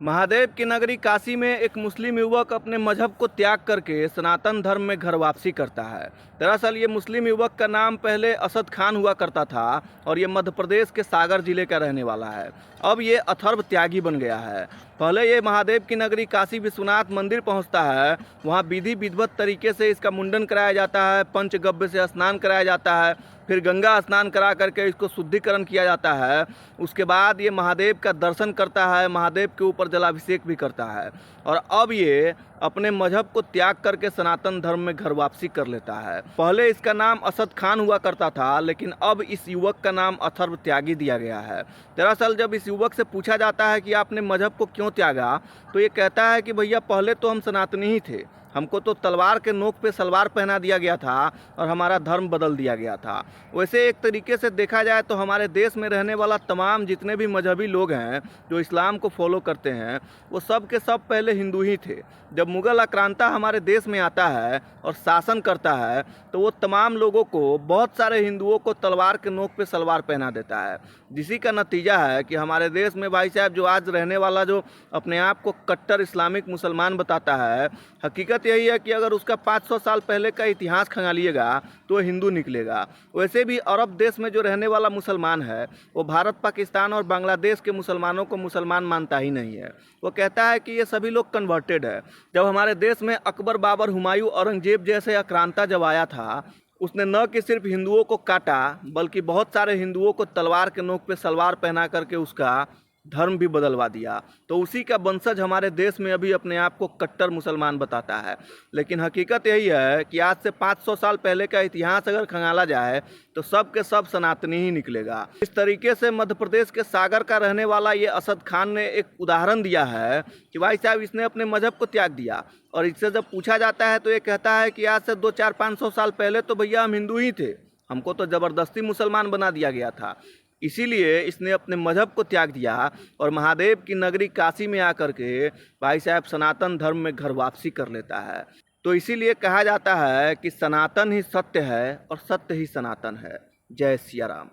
महादेव की नगरी काशी में एक मुस्लिम युवक अपने मजहब को त्याग करके सनातन धर्म में घर वापसी करता है। दरअसल ये मुस्लिम युवक का नाम पहले असद खान हुआ करता था और ये मध्य प्रदेश के सागर जिले का रहने वाला है। अब ये अथर्व त्यागी बन गया है। पहले ये महादेव की नगरी काशी विश्वनाथ मंदिर पहुंचता है। वहां विधि विधिवत तरीके से इसका मुंडन कराया जाता है, पंचगव्य से स्नान कराया जाता है, फिर गंगा स्नान करा करके इसको शुद्धिकरण किया जाता है। उसके बाद ये महादेव का दर्शन करता है, महादेव के ऊपर जलाभिषेक भी करता है और अब ये अपने मजहब को त्याग करके सनातन धर्म में घर वापसी कर लेता है। पहले इसका नाम असद खान हुआ करता था, लेकिन अब इस युवक का नाम अथर्व त्यागी दिया गया है। दरअसल जब इस युवक से पूछा जाता है कि आपने मजहब को क्यों त्यागा, तो ये कहता है कि भैया पहले तो हम सनातनी ही थे, हमको तो तलवार के नोक पे सलवार पहना दिया गया था और हमारा धर्म बदल दिया गया था। वैसे एक तरीके से देखा जाए तो हमारे देश में रहने वाला तमाम जितने भी मजहबी लोग हैं जो इस्लाम को फॉलो करते हैं, वो सब के सब पहले हिंदू ही थे। जब मुग़ल आक्रांता हमारे देश में आता है और शासन करता है तो वो तमाम लोगों को, बहुत सारे हिंदुओं को तलवार के नोक पे सलवार पहना देता है, जिसी का नतीजा है कि हमारे देश में भाई साहब जो आज रहने वाला जो अपने आप को कट्टर इस्लामिक मुसलमान बताता है, हकीकत यही है कि अगर उसका 500 साल पहले का इतिहास खंगालिएगा तो हिंदू निकलेगा। वैसे भी अरब देश में जो रहने वाला मुसलमान है वो भारत, पाकिस्तान और बांग्लादेश के मुसलमानों को मुसलमान मानता ही नहीं है। वो कहता है कि ये सभी लोग कन्वर्टेड है। जब हमारे देश में अकबर, बाबर, हुमायूं, औरंगजेब जैसे आक्रांता जब आया था, उसने न कि सिर्फ हिंदुओं को काटा बल्कि बहुत सारे हिंदुओं को तलवार के नोक पे सलवार पहना करके उसका धर्म भी बदलवा दिया। तो उसी का वंशज हमारे देश में अभी अपने आप को कट्टर मुसलमान बताता है। लेकिन हकीकत यही है कि आज से 500 साल पहले का इतिहास अगर खंगाला जाए तो सब के सब सनातनी ही निकलेगा। इस तरीके से मध्य प्रदेश के सागर का रहने वाला ये असद खान ने एक उदाहरण दिया है कि भाई साहब इसने अपने मजहब को त्याग दिया और इससे जब पूछा जाता है तो ये कहता है कि आज से 200-400-500 साल पहले तो भैया हम हिंदू ही थे, हमको तो ज़बरदस्ती मुसलमान बना दिया गया था। इसीलिए इसने अपने मजहब को त्याग दिया और महादेव की नगरी काशी में आकर के भाई साहब सनातन धर्म में घर वापसी कर लेता है। तो इसीलिए कहा जाता है कि सनातन ही सत्य है और सत्य ही सनातन है। जय सिया राम।